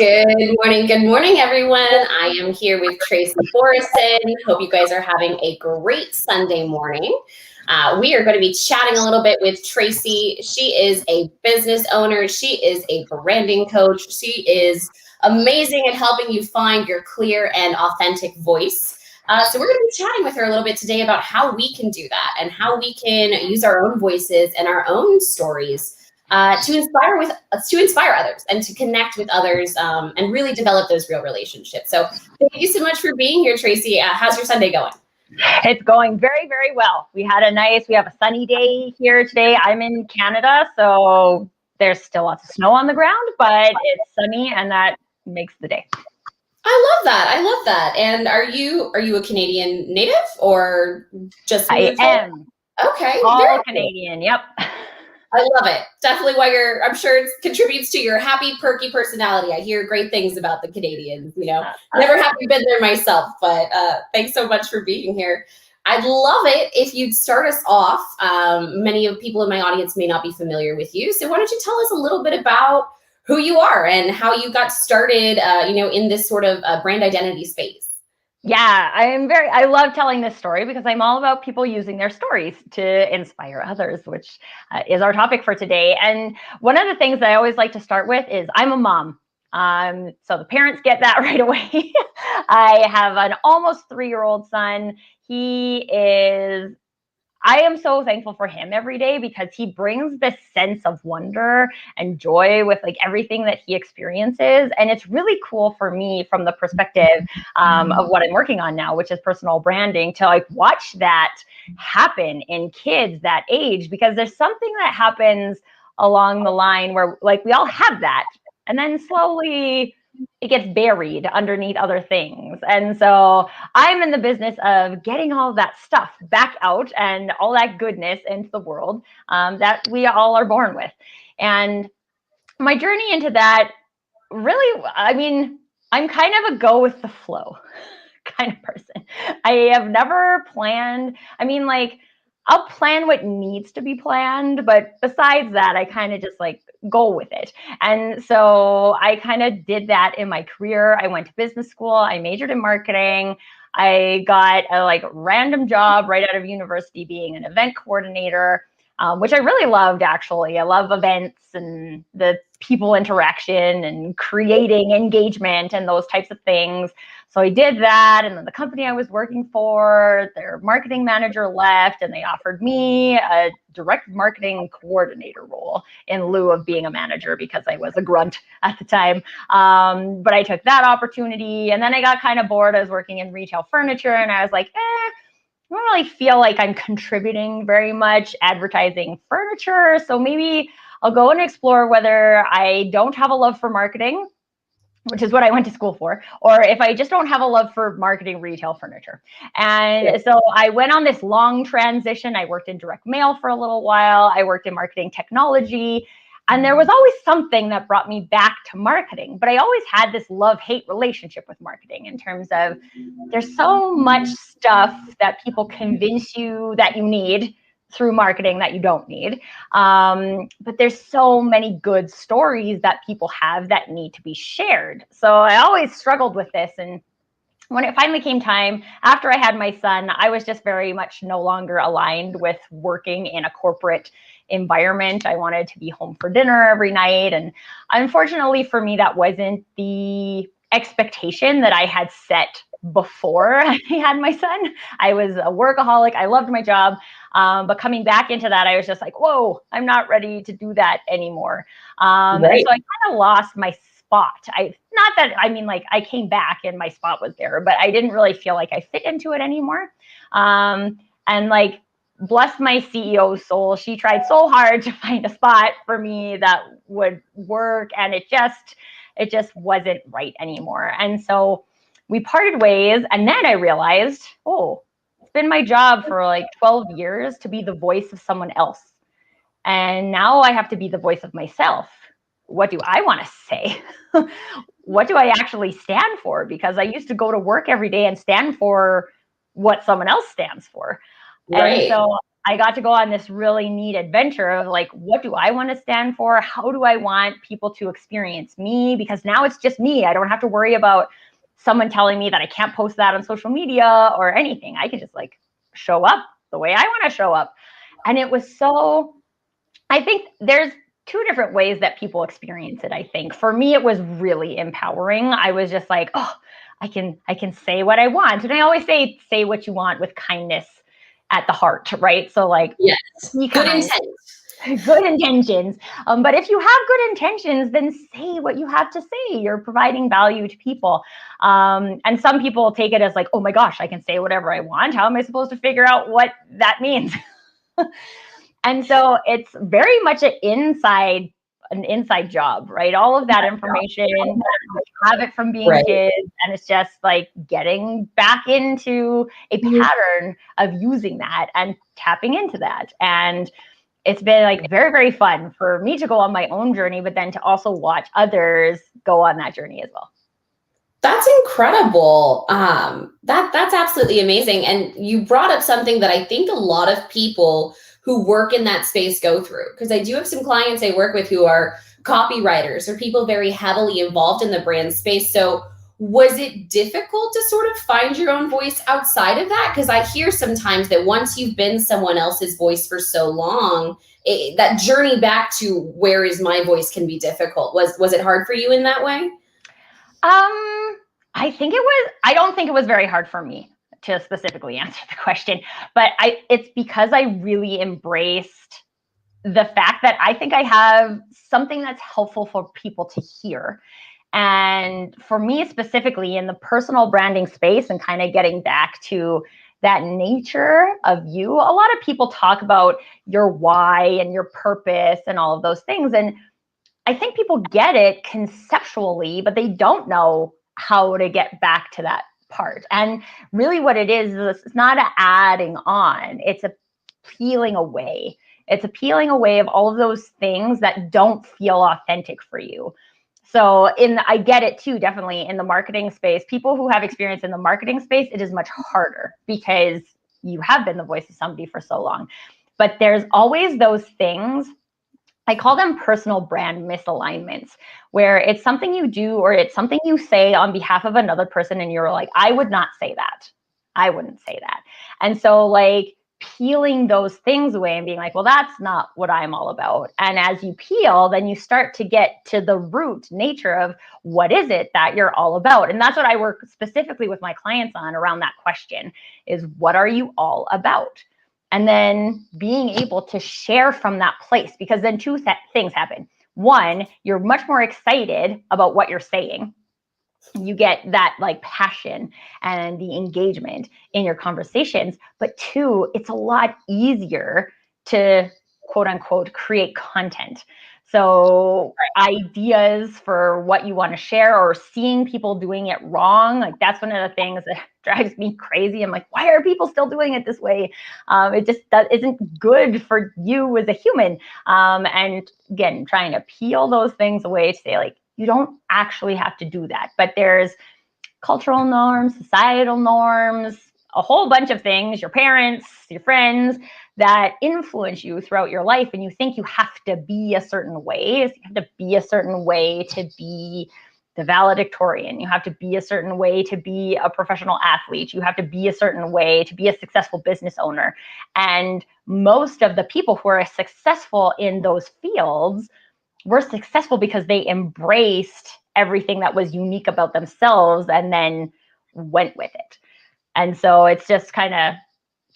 Good morning, everyone. I am here with Tracy Borreson. Hope you guys are having a great Sunday morning. We are going to be chatting a little bit with Tracy. She is a business owner. She is a branding coach. She is amazing at helping you find your clear and authentic voice. So we're going to be chatting with her a little bit today about how we can do that and how we can use our own voices and our own stories to inspire others and to connect with others and really develop those real relationships. So thank you so much for being here, Tracy. How's your Sunday going? It's going very, very well. We have a sunny day here today. I'm in Canada, so there's still lots of snow on the ground, but it's sunny and that makes the day. I love that. And are you a Canadian native or just? I am. Okay. All Canadian. Yep. I love it. Definitely why I'm sure it contributes to your happy, perky personality. I hear great things about the Canadians, never having been there myself, but thanks so much for being here. I'd love it if you'd start us off. Many of people in my audience may not be familiar with you. So why don't you tell us a little bit about who you are and how you got started, in this sort of brand identity space? Yeah, I love telling this story because I'm all about people using their stories to inspire others, which is our topic for today. And one of the things that I always like to start with is I'm a mom. So the parents get that right away. I have an almost 3-year-old son. I am so thankful for him every day because he brings this sense of wonder and joy with everything that he experiences. And it's really cool for me from the perspective of what I'm working on now, which is personal branding, to watch that happen in kids that age, because there's something that happens along the line where we all have that. And then slowly it gets buried underneath other things. And so I'm in the business of getting all that stuff back out and all that goodness into the world that we all are born with. And my journey into that, really, I'm kind of a go with the flow kind of person. I have never planned. I'll plan what needs to be planned, but besides that, I kind of just go with it. And so I kind of did that in my career. I went to business school. I majored in marketing. I got a random job right out of university being an event coordinator, which I really loved, actually. I love events and the people interaction and creating engagement and those types of things. So I did that. And then the company I was working for, their marketing manager left and they offered me a direct marketing coordinator role in lieu of being a manager because I was a grunt at the time. But I took that opportunity and then I got kind of bored. I was working in retail furniture and I was like, I don't really feel like I'm contributing very much advertising furniture. So maybe I'll go and explore whether I don't have a love for marketing, which is what I went to school for, or if I just don't have a love for marketing retail furniture. And so I went on this long transition. I worked in direct mail for a little while. I worked in marketing technology. And there was always something that brought me back to marketing. But I always had this love-hate relationship with marketing in terms of there's so much stuff that people convince you that you need through marketing that you don't need. But there's so many good stories that people have that need to be shared. So I always struggled with this. And when it finally came time, after I had my son, I was just very much no longer aligned with working in a corporate environment. I wanted to be home for dinner every night. And unfortunately for me, that wasn't the expectation that I had set before I had my son. I was a workaholic. I loved my job. But coming back into that, I was just like, whoa, I'm not ready to do that anymore. And so I kind of lost my spot. I came back and my spot was there, but I didn't really feel like I fit into it anymore. Bless my CEO's soul. She tried so hard to find a spot for me that would work. And it just wasn't right anymore. And so we parted ways. And then I realized, it's been my job for 12 years to be the voice of someone else. And now I have to be the voice of myself. What do I want to say? What do I actually stand for? Because I used to go to work every day and stand for what someone else stands for. Right. And so I got to go on this really neat adventure of like, what do I want to stand for? How do I want people to experience me? Because now it's just me. I don't have to worry about someone telling me that I can't post that on social media or anything. I can just like show up the way I want to show up. And it was so, I think there's two different ways that people experience it. I think for me, it was really empowering. I was just like, oh, I can say what I want. And I always say what you want with kindness at the heart, right? So like, yes, be good kind. intent. Good intentions. But if you have good intentions, then say what you have to say. You're providing value to people. And some people take it as like, oh my gosh, I can say whatever I want. How am I supposed to figure out what that means? And so it's very much an inside job, right? All of that information, we have it from being kids, and it's just like getting back into a pattern of using that and tapping into that. And it's been like very, very fun for me to go on my own journey, but then to also watch others go on that journey as well. That's incredible. That's absolutely amazing. And you brought up something that I think a lot of people who work in that space go through, because I do have some clients I work with who are copywriters or people very heavily involved in the brand space. So was it difficult to sort of find your own voice outside of that? Because I hear sometimes that once you've been someone else's voice for so long, that journey back to where is my voice can be difficult. Was it hard for you in that way? I don't think it was very hard for me to specifically answer the question, but it's because I really embraced the fact that I think I have something that's helpful for people to hear. And for me specifically in the personal branding space and kind of getting back to that nature of you, a lot of people talk about your why and your purpose and all of those things. And I think people get it conceptually, but they don't know how to get back to that part. And really what it is it's not an adding on, it's a peeling away. It's a peeling away of all of those things that don't feel authentic for you. So I get it too, definitely in the marketing space. People who have experience in the marketing space, it is much harder because you have been the voice of somebody for so long. But there's always those things, I call them personal brand misalignments, where it's something you do or it's something you say on behalf of another person and you're like, I would not say that. I wouldn't say that. And so like peeling those things away and being like, well, that's not what I'm all about. And as you peel, then you start to get to the root nature of what is it that you're all about. And that's what I work specifically with my clients on around that question is what are you all about? And then being able to share from that place, because then two things happen. One, you're much more excited about what you're saying. You get that like passion and the engagement in your conversations. But two, it's a lot easier to quote unquote create content. So ideas for what you want to share or seeing people doing it wrong, like that's one of the things that drives me crazy. I'm like, why are people still doing it this way? That isn't good for you as a human. And again, trying to peel those things away to say like, you don't actually have to do that. But there's cultural norms, societal norms, a whole bunch of things, your parents, your friends that influence you throughout your life. And you think you have to be a certain way. You have to be a certain way to be the valedictorian. You have to be a certain way to be a professional athlete. You have to be a certain way to be a successful business owner. And most of the people who are successful in those fields were successful because they embraced everything that was unique about themselves and then went with it. And so it's just kind of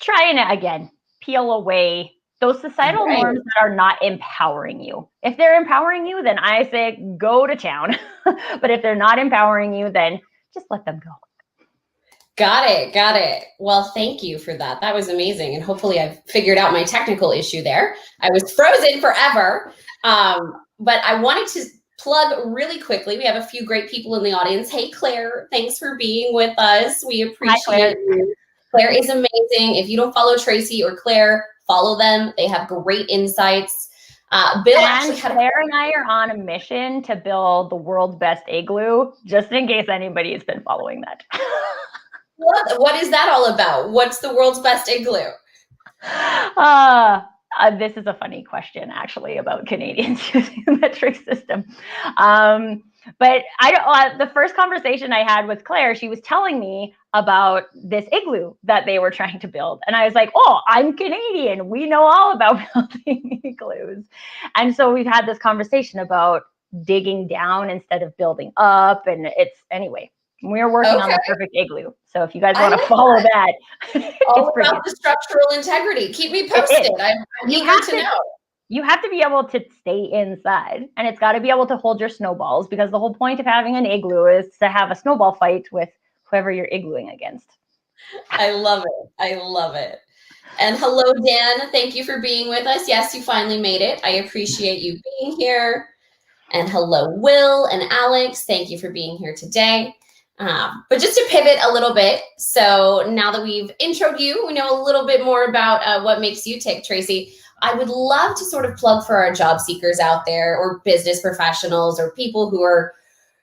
trying to, again, peel away those societal norms that are not empowering you. If they're empowering you, then I say go to town. But if they're not empowering you, then just let them go. Got it. Well, thank you for that. That was amazing. And hopefully I've figured out my technical issue there. I was frozen forever. But I wanted to plug really quickly. We have a few great people in the audience. Hey, Claire, thanks for being with us. We appreciate you. Claire is amazing. If you don't follow Tracy or Claire, follow them. They have great insights. Bill Claire and I are on a mission to build the world's best igloo, just in case anybody has been following that. What is that all about? What's the world's best igloo? This is a funny question, actually, about Canadians using the metric system. But I don't. The first conversation I had with Claire, she was telling me about this igloo that they were trying to build, and I was like, "Oh, I'm Canadian. We know all about building igloos." And so we've had this conversation about digging down instead of building up, and it's anyway. We're working on the perfect igloo. So if you guys want to follow that, all about the structural integrity. Keep me posted. I'm eager to know. You have to be able to stay inside, and it's got to be able to hold your snowballs, because the whole point of having an igloo is to have a snowball fight with whoever you're iglooing against. I love it. I love it. And hello, Dan. Thank you for being with us. Yes, you finally made it. I appreciate you being here. And hello, Will and Alex. Thank you for being here today. But just to pivot a little bit, so now that we've introed you, we know a little bit more about what makes you tick, Tracy. I would love to sort of plug for our job seekers out there, or business professionals, or people who are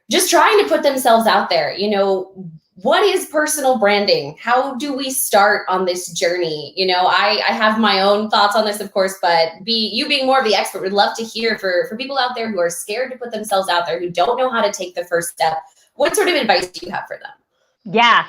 just trying to put themselves out there. You know, what is personal branding? How do we start on this journey? You know, I have my own thoughts on this, of course, but you being more of the expert, would love to hear for people out there who are scared to put themselves out there, who don't know how to take the first step. What sort of advice do you have for them? Yeah.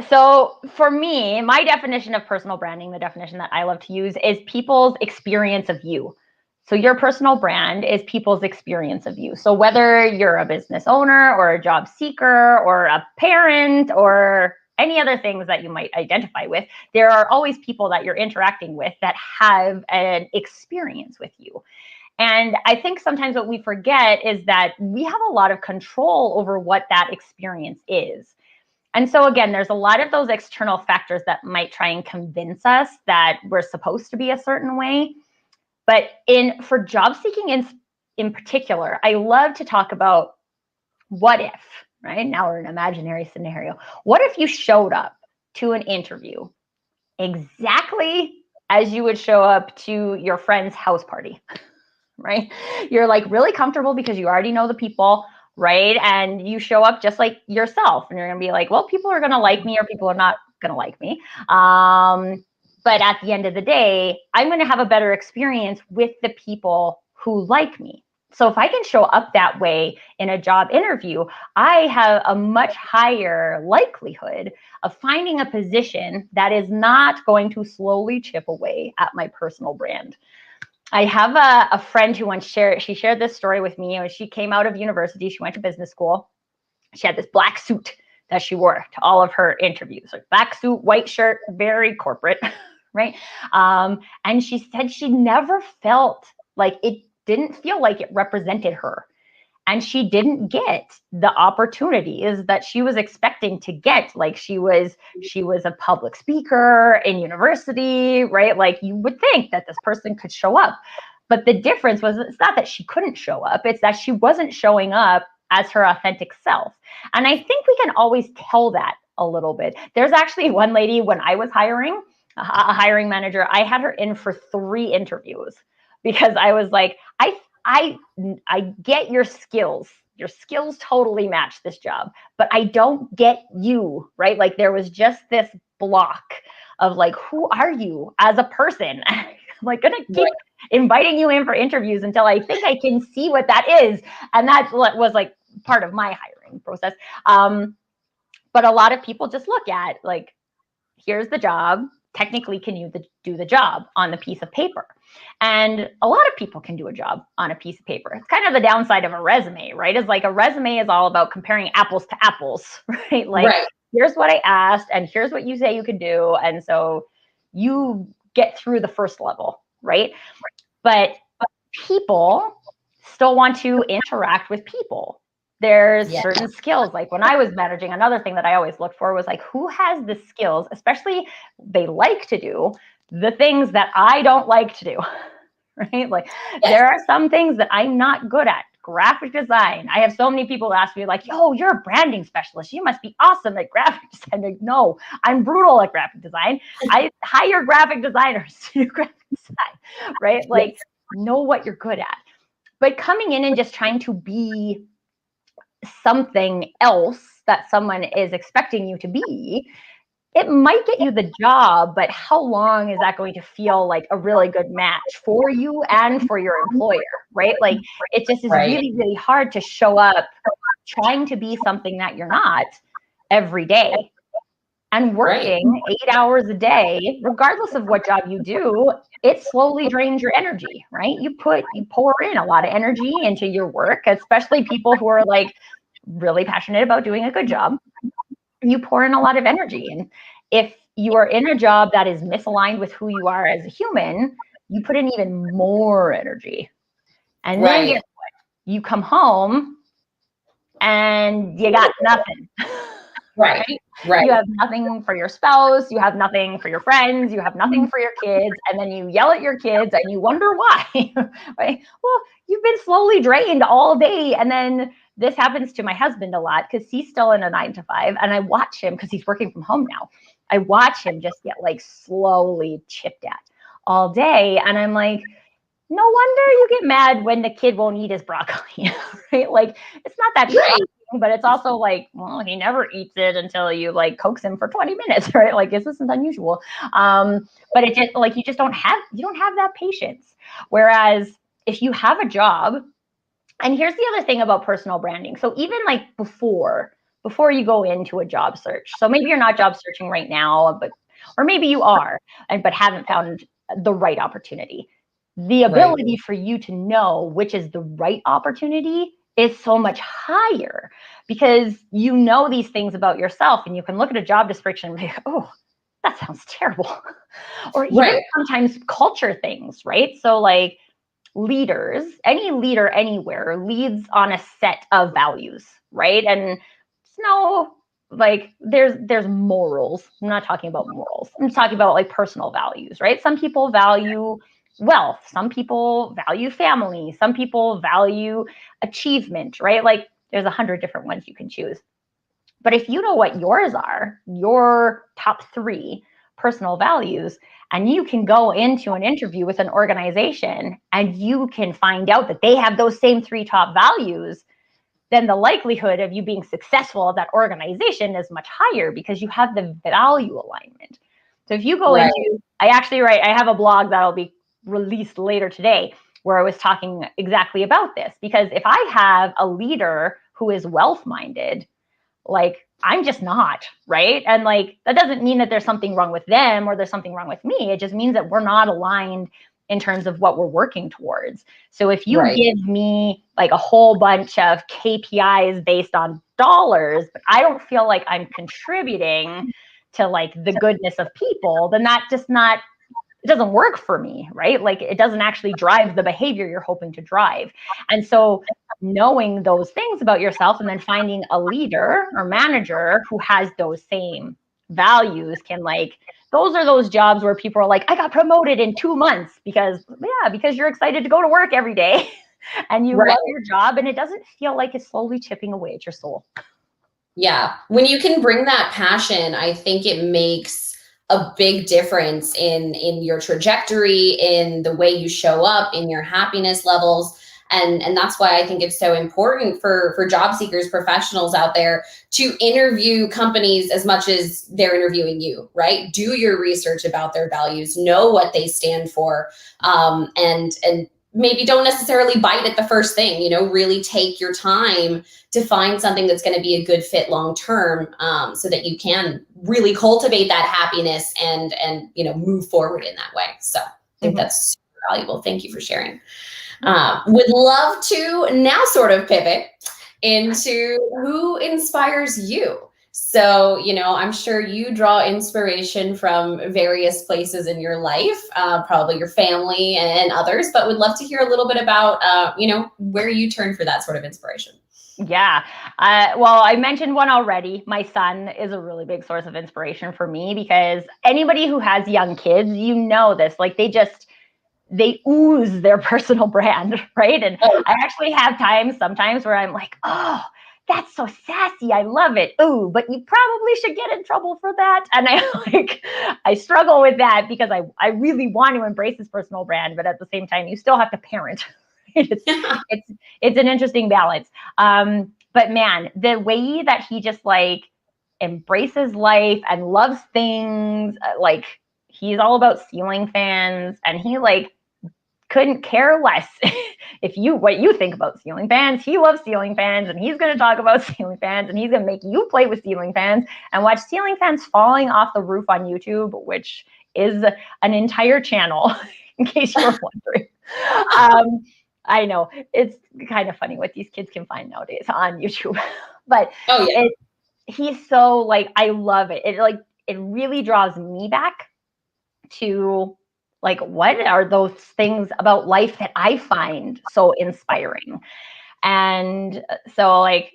So for me, my definition of personal branding, the definition that I love to use, is people's experience of you. So your personal brand is people's experience of you. So whether you're a business owner or a job seeker or a parent or any other things that you might identify with, there are always people that you're interacting with that have an experience with you. And I think sometimes what we forget is that we have a lot of control over what that experience is. And so again, there's a lot of those external factors that might try and convince us that we're supposed to be a certain way. But for job seeking in particular, I love to talk about what if, right? Now we're in an imaginary scenario. What if you showed up to an interview exactly as you would show up to your friend's house party, right? You're like really comfortable because you already know the people, right? And you show up just like yourself, and you're going to be like, well, people are going to like me or people are not going to like me. But at the end of the day, I'm going to have a better experience with the people who like me. So if I can show up that way in a job interview, I have a much higher likelihood of finding a position that is not going to slowly chip away at my personal brand. I have a friend who once shared this story with me. When she came out of university, she went to business school. She had this black suit that she wore to all of her interviews. Like black suit, white shirt, very corporate, right? And she said she never felt like it didn't feel like it represented her. And she didn't get the opportunities that she was expecting to get. Like she was a public speaker in university, right? Like you would think that this person could show up. But the difference was, it's not that she couldn't show up, it's that she wasn't showing up as her authentic self. And I think we can always tell that a little bit. There's actually one lady, when I was hiring, a hiring manager, I had her in for 3 interviews because I was like, I get your skills. Your skills totally match this job, but I don't get you, right? Like there was just this block of like, who are you as a person? I'm like gonna keep inviting you in for interviews until I think I can see what that is. And that was like part of my hiring process. But a lot of people just look at like, here's the job. Technically, can you do the job on the piece of paper? And a lot of people can do a job on a piece of paper. It's kind of the downside of a resume, right? It's like a resume is all about comparing apples to apples, right? Like, here's what I asked, and here's what you say you can do. And so you get through the first level, right? But people still want to interact with people. There's certain skills. Like when I was managing, another thing that I always looked for was like, who has the skills, especially they like to do the things that I don't like to do, right? Like there are some things that I'm not good at. Graphic design. I have so many people ask me like, yo, you're a branding specialist. You must be awesome at graphic design. Like, no, I'm brutal at graphic design. I hire graphic designers to do graphic design, right? Like know what you're good at. But coming in and just trying to be something else that someone is expecting you to be it might get you the job, but how long is that going to feel like a really good match for you and for your employer, right? Like it just is really, really hard to show up trying to be something that you're not every day. And working 8 hours a day, regardless of what job you do, it slowly drains your energy, right? You pour in a lot of energy into your work, especially people who are like really passionate about doing a good job. You pour in a lot of energy. And if you are in a job that is misaligned with who you are as a human, you put in even more energy. And then guess what? You come home and you got nothing. Right? You have nothing for your spouse, you have nothing for your friends, you have nothing for your kids, and then you yell at your kids and you wonder why. Right? Well, you've been slowly drained all day. And then this happens to my husband a lot because he's still in a 9-to-5, and I watch him because he's working from home now. I watch him just get like slowly chipped at all day. And I'm like, no wonder you get mad when the kid won't eat his broccoli, right? Like it's not that shocking, but it's also like, well, he never eats it until you like coax him for 20 minutes, right? Like this isn't unusual. But it just like you don't have that patience. Whereas if you have a job, and here's the other thing about personal branding. So even like before you go into a job search, so maybe you're not job searching right now, or maybe you are, but haven't found the right opportunity. The ability for you to know which is the right opportunity is so much higher because you know these things about yourself, and you can look at a job description and be like, oh, that sounds terrible. Or even sometimes culture things, right? So like leaders, any leader anywhere leads on a set of values, right? And like there's morals. I'm not talking about morals. I'm talking about like personal values, right? Some people value wealth, some people value family, some people value achievement, right? Like there's 100 different ones you can choose. But if you know what yours are, your top 3 personal values, and you can go into an interview with an organization and you can find out that they have those same 3 top values, then the likelihood of you being successful at that organization is much higher because you have the value alignment. So if you go into, I have a blog that'll be released later today where I was talking exactly about this, because if I have a leader who is wealth-minded, like I'm just not, right? And like, that doesn't mean that there's something wrong with them or there's something wrong with me. It just means that we're not aligned in terms of what we're working towards. So if you give me like a whole bunch of KPIs based on dollars, but I don't feel like I'm contributing to like the goodness of people, then that just it doesn't work for me, right? Like it doesn't actually drive the behavior you're hoping to drive. And so knowing those things about yourself and then finding a leader or manager who has those same values those are those jobs where people are like, I got promoted in 2 months because you're excited to go to work every day and you love your job, and it doesn't feel like it's slowly chipping away at your soul. Yeah. When you can bring that passion, I think it makes a big difference in your trajectory, in the way you show up, in your happiness levels. And that's why I think it's so important for job seekers, professionals out there, to interview companies as much as they're interviewing you, right? Do your research about their values, know what they stand for, and maybe don't necessarily bite at the first thing, really take your time to find something that's going to be a good fit long-term, so that you can really cultivate that happiness and move forward in that way. So I think that's super valuable. Thank you for sharing. Would love to now sort of pivot into who inspires you. So, I'm sure you draw inspiration from various places in your life, probably your family and others, but would love to hear a little bit about, where you turn for that sort of inspiration. Yeah. Well, I mentioned one already. My son is a really big source of inspiration for me because anybody who has young kids, this, like they ooze their personal brand, right? And I actually have sometimes where I'm like, oh, that's so sassy. I love it. Ooh, but you probably should get in trouble for that. And I struggle with that because I really want to embrace his personal brand, but at the same time, you still have to parent. It's an interesting balance. But man, the way that he just embraces life and loves things. Like, he's all about ceiling fans, and he like couldn't care less what you think about ceiling fans. He loves ceiling fans, and he's going to talk about ceiling fans, and he's going to make you play with ceiling fans and watch ceiling fans falling off the roof on YouTube, which is an entire channel, in case you're wondering. I know it's kind of funny what these kids can find nowadays on YouTube, but he's so like, I love it. It really draws me back to like, what are those things about life that I find so inspiring? And so like,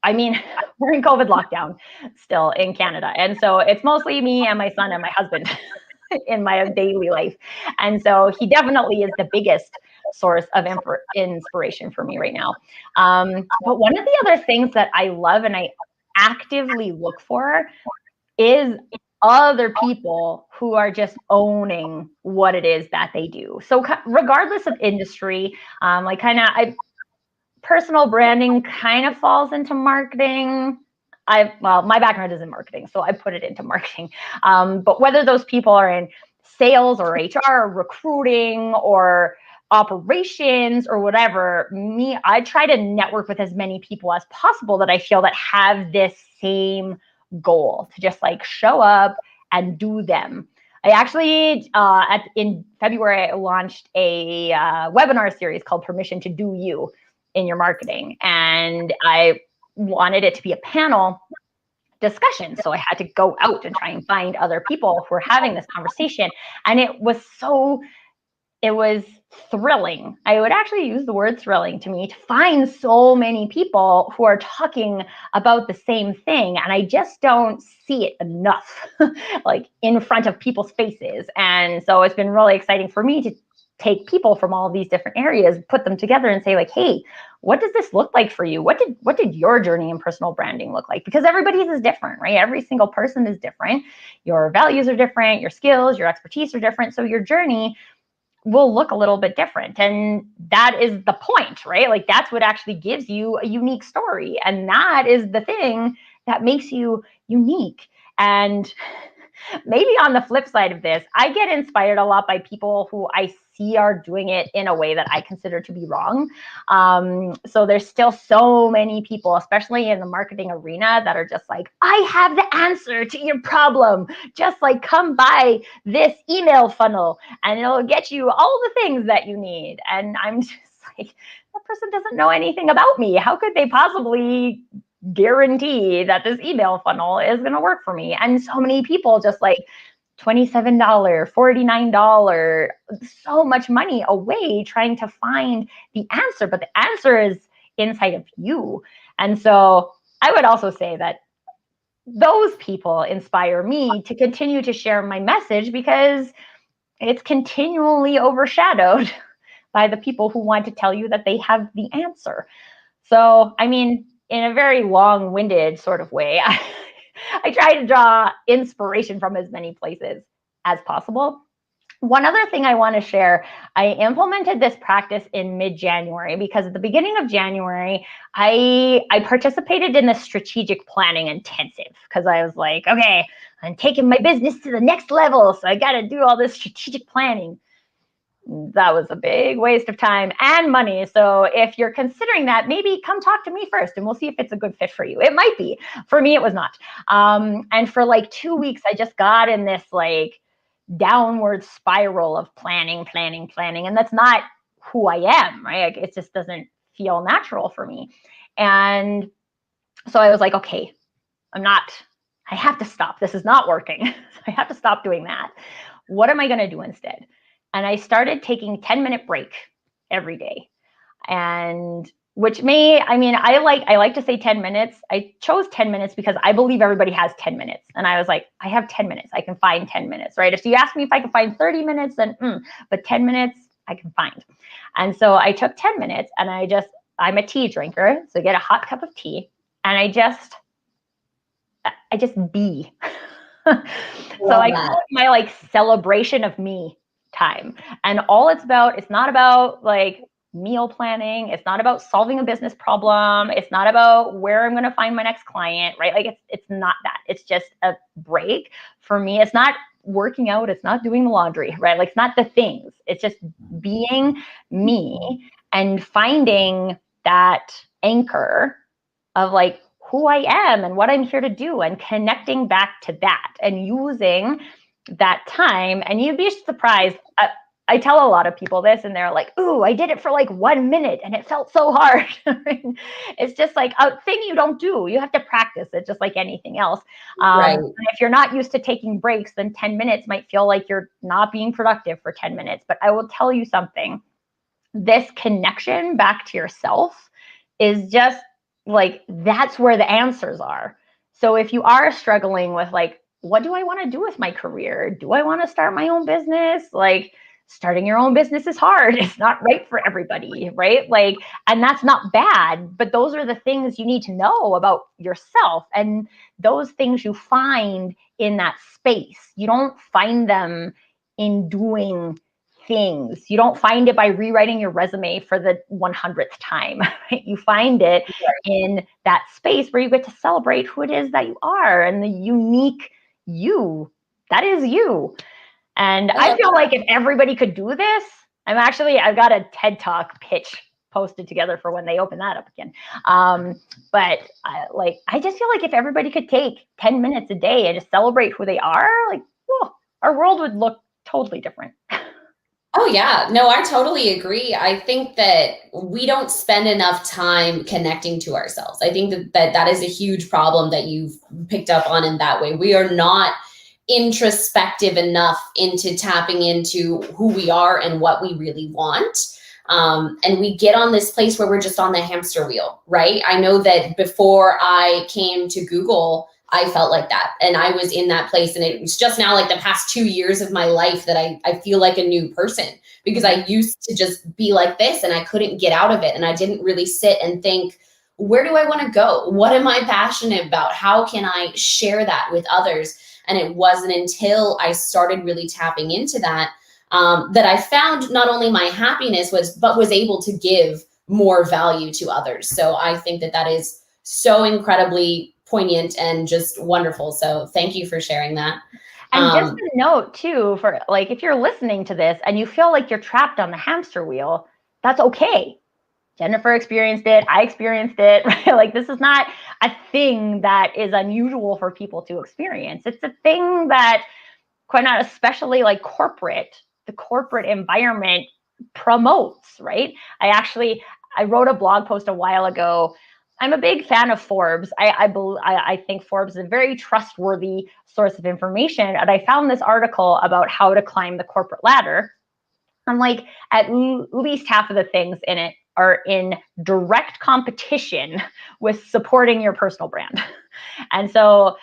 I mean, we're in COVID lockdown still in Canada. And so it's mostly me and my son and my husband in my daily life. And so he definitely is the biggest source of inspiration for me right now. But one of the other things that I love and I actively look for is other people who are just owning what it is that they do. So regardless of industry, personal branding kind of falls into marketing. My background is in marketing, so I put it into marketing. But whether those people are in sales or HR or recruiting or operations or whatever, I try to network with as many people as possible that I feel that have this same goal to just like show up and do them. I actually, in February, I launched a webinar series called Permission to Do You in Your Marketing. And I wanted it to be a panel discussion. So I had to go out and try and find other people who were having this conversation. And it was thrilling. I would actually use the word thrilling to me to find so many people who are talking about the same thing. And I just don't see it enough like in front of people's faces. And so it's been really exciting for me to take people from all of these different areas, put them together and say like, hey, what does this look like for you? What did your journey in personal branding look like? Because everybody's is different, right? Every single person is different. Your values are different. Your skills, your expertise are different. So your journey will look a little bit different. And that is the point, right? Like that's what actually gives you a unique story. And that is the thing that makes you unique. And maybe on the flip side of this, I get inspired a lot by people who I see are doing it in a way that I consider to be wrong. So there's still so many people, especially in the marketing arena, that are just like, I have the answer to your problem. Just like come buy this email funnel and it'll get you all the things that you need. And I'm just like, that person doesn't know anything about me. How could they possibly guarantee that this email funnel is going to work for me? And so many people just like $27, $49, so much money away trying to find the answer, but the answer is inside of you. And so I would also say that those people inspire me to continue to share my message because it's continually overshadowed by the people who want to tell you that they have the answer. So, I mean, in a very long-winded sort of way, I try to draw inspiration from as many places as possible. One other thing I want to share, I implemented this practice in mid-January because at the beginning of January, I participated in the strategic planning intensive because I was like, okay, I'm taking my business to the next level, so I got to do all this strategic planning. That was a big waste of time and money. So if you're considering that, maybe come talk to me first and we'll see if it's a good fit for you. It might be. For me, it was not. And for like 2 weeks, I just got in this like downward spiral of planning. And that's not who I am, right? Like, it just doesn't feel natural for me. And so I was like, okay, I have to stop. This is not working. I have to stop doing that. What am I going to do instead? And I started taking 10-minute break every day. And I like to say 10 minutes. I chose 10 minutes because I believe everybody has 10 minutes. And I was like, I have 10 minutes. I can find 10 minutes, right? If you ask me if I can find 30 minutes, then, but 10 minutes I can find. And so I took 10 minutes and I'm a tea drinker. So I get a hot cup of tea and I just be. So I call it my celebration of me time. And all it's not about meal planning. It's not about solving a business problem. It's not about where I'm going to find my next client, right? Like it's not that. It's just a break. For me, it's not working out. It's not doing the laundry, right? Like it's not the things. It's just being me and finding that anchor of like who I am and what I'm here to do and connecting back to that and using that time. And you'd be surprised. I tell a lot of people this and they're like, ooh, I did it for like 1 minute and it felt so hard. It's just like a thing you don't do. You have to practice it just like anything else. Right. And if you're not used to taking breaks, then 10 minutes might feel like you're not being productive for 10 minutes. But I will tell you something. This connection back to yourself is just like, that's where the answers are. So if you are struggling with like, what do I want to do with my career? Do I want to start my own business? Like, starting your own business is hard. It's not right for everybody, right? Like, and that's not bad, but those are the things you need to know about yourself. And those things you find in that space. You don't find them in doing things. You don't find it by rewriting your resume for the 100th time. Right? You find it in that space where you get to celebrate who it is that you are and the unique you. That is you. And I feel like if everybody could do this, I've got a TED Talk pitch posted together for when they open that up again. But I just feel like if everybody could take 10 minutes a day and just celebrate who they are, like, whoa, our world would look totally different. Oh yeah, no, I totally agree. I think that we don't spend enough time connecting to ourselves. I think that is a huge problem that you've picked up on in that way. We are not introspective enough into tapping into who we are and what we really want. And we get on this place where we're just on the hamster wheel, right? I know that before I came to Google, I felt like that. And I was in that place. And it was just now like the past 2 years of my life that I feel like a new person, because I used to just be like this and I couldn't get out of it. And I didn't really sit and think, where do I want to go? What am I passionate about? How can I share that with others? And it wasn't until I started really tapping into that, that I found not only my happiness but was able to give more value to others. So I think that is so incredibly poignant and just wonderful. So thank you for sharing that. And just a note too, for like, if you're listening to this and you feel like you're trapped on the hamster wheel, that's okay. Jennifer experienced it. I experienced it, right? Like, this is not a thing that is unusual for people to experience. It's a thing that, quite not, especially like the corporate environment promotes, right? I wrote a blog post a while ago. I'm a big fan of Forbes. I think Forbes is a very trustworthy source of information. And I found this article about how to climb the corporate ladder. I'm like, at least half of the things in it are in direct competition with supporting your personal brand. And so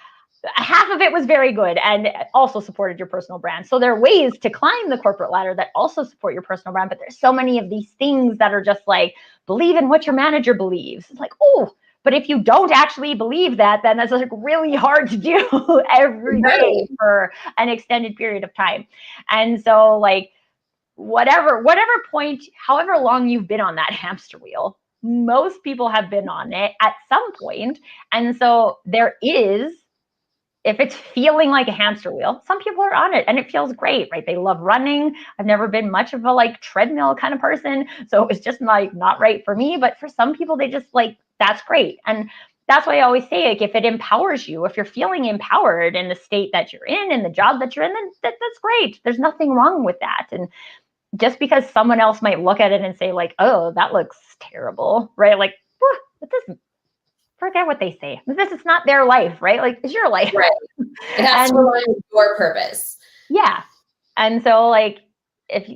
half of it was very good and also supported your personal brand. So there are ways to climb the corporate ladder that also support your personal brand, but there's so many of these things that are just like, believe in what your manager believes. It's like, oh, but if you don't actually believe that, then that's like really hard to do every day for an extended period of time. And so like, whatever point, however long you've been on that hamster wheel, most people have been on it at some point. And so there is, if it's feeling like a hamster wheel, some people are on it and it feels great, right? They love running. I've never been much of a like treadmill kind of person. So it's just like not right for me. But for some people, they just like, that's great. And that's why I always say, like, if it empowers you, if you're feeling empowered in the state that you're in the job that you're in, then that's great. There's nothing wrong with that. And just because someone else might look at it and say like, oh, that looks terrible, right? Like, it doesn't, forget what they say. This is not their life, right? Like, it's your life. Right. It has to align with your purpose. Yeah. And so like, if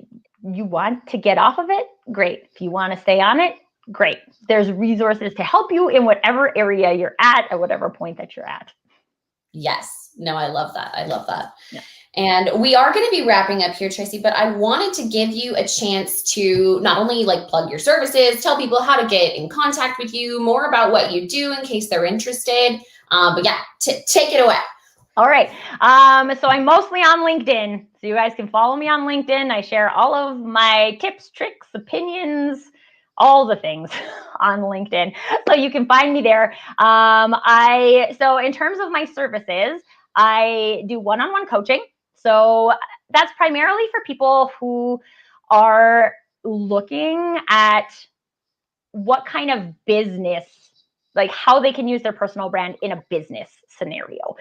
you want to get off of it, great. If you want to stay on it, great. There's resources to help you in whatever area you're at whatever point that you're at. Yes. No, I love that. I love that. Yeah. And we are going to be wrapping up here, Tracy, but I wanted to give you a chance to not only like plug your services, tell people how to get in contact with you, more about what you do in case they're interested. But yeah, take it away. All right. So I'm mostly on LinkedIn. So you guys can follow me on LinkedIn. I share all of my tips, tricks, opinions, all the things on LinkedIn. So you can find me there. So in terms of my services, I do one-on-one coaching. So that's primarily for people who are looking at what kind of business, like how they can use their personal brand in a business scenario.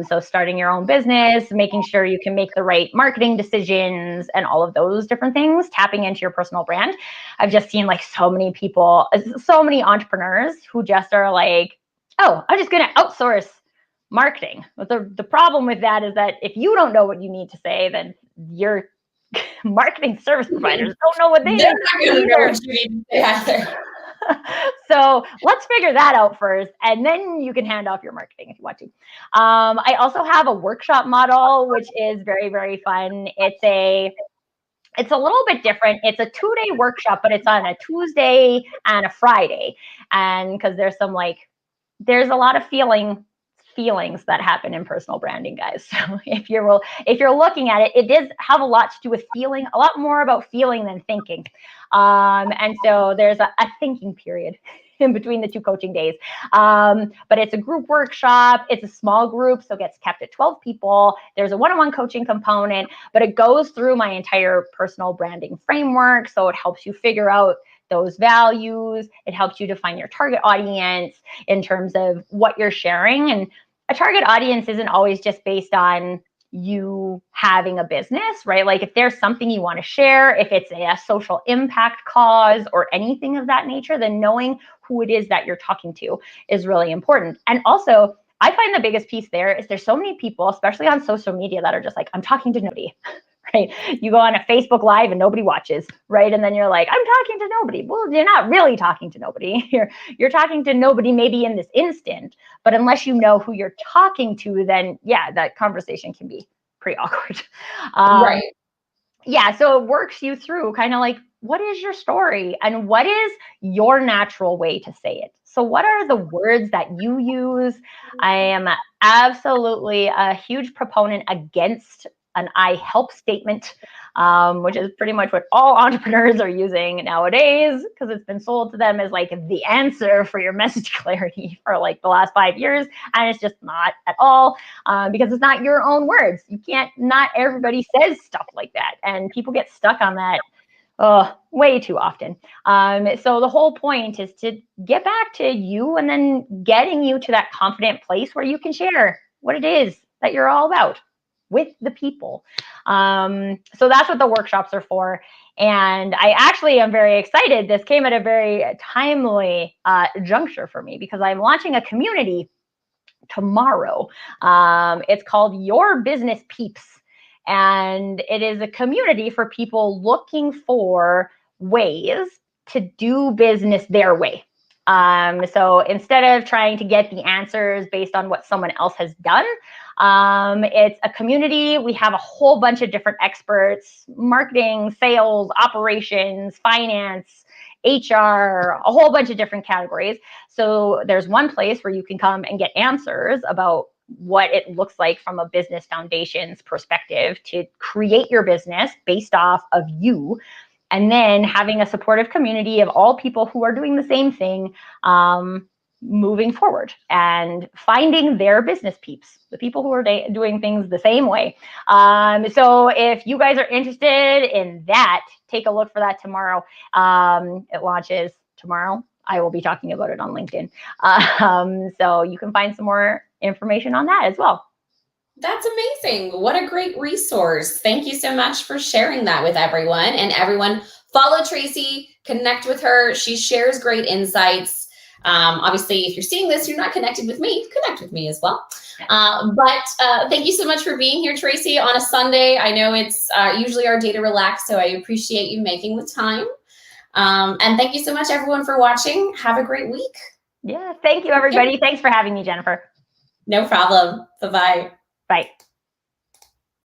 So starting your own business, making sure you can make the right marketing decisions and all of those different things, tapping into your personal brand. I've just seen like so many people, so many entrepreneurs who just are like, oh, I'm just going to outsource marketing. But the problem with that is that if you don't know what you need to say, then your marketing service providers don't know what they They're need not to going to say know either. what you need to say either. So let's figure that out first, and then you can hand off your marketing if you want to. I also have a workshop model, which is very, very fun. It's a little bit different. It's a 2-day workshop, but it's on a Tuesday and a Friday. And because there's a lot of feelings that happen in personal branding, guys. So if you're looking at it, it does have a lot to do with feeling, a lot more about feeling than thinking. And so there's a thinking period in between the 2 coaching days. But it's a group workshop. It's a small group, so it gets kept at 12 people. There's a one-on-one coaching component, but it goes through my entire personal branding framework. So it helps you figure out those values. It helps you define your target audience in terms of what you're sharing. And a target audience isn't always just based on you having a business, right? Like if there's something you want to share, if it's a social impact cause or anything of that nature, then knowing who it is that you're talking to is really important. And also, I find the biggest piece there is there's so many people, especially on social media, that are just like, I'm talking to nobody, right? You go on a Facebook Live and nobody watches, right? And then you're like, I'm talking to nobody. Well, you're not really talking to nobody. You're talking to nobody maybe in this instant, but unless you know who you're talking to, then yeah, that conversation can be pretty awkward. Right. Yeah, so it works you through kind of like, what is your story and what is your natural way to say it? So what are the words that you use? I am absolutely a huge proponent against an I help statement, which is pretty much what all entrepreneurs are using nowadays because it's been sold to them as like the answer for your message clarity for like the last 5 years. And it's just not at all because it's not your own words. You can't, not everybody says stuff like that. And people get stuck on that way too often. So the whole point is to get back to you and then getting you to that confident place where you can share what it is that you're all about with the people. So that's what the workshops are for. And I actually am very excited. This came at a very timely juncture for me because I'm launching a community tomorrow. It's called Your Business Peeps. And it is a community for people looking for ways to do business their way. So instead of trying to get the answers based on what someone else has done, it's a community. We have a whole bunch of different experts, marketing, sales, operations, finance, HR, a whole bunch of different categories. So there's one place where you can come and get answers about what it looks like from a business foundations perspective to create your business based off of you. And then having a supportive community of all people who are doing the same thing, moving forward and finding their business peeps, the people who are doing things the same way. So if you guys are interested in that, take a look for that tomorrow. It launches tomorrow. I will be talking about it on LinkedIn. So you can find some more information on that as well. That's amazing. What a great resource. Thank you so much for sharing that with everyone. And everyone, follow Tracy, connect with her. She shares great insights. Obviously, if you're seeing this, you're not connected with me, connect with me as well. But thank you so much for being here, Tracy, on a Sunday. I know it's usually our day to relax, so I appreciate you making the time. And thank you so much, everyone, for watching. Have a great week. Yeah, thank you, everybody. Thanks for having me, Jennifer. No problem. Bye-bye. Bye.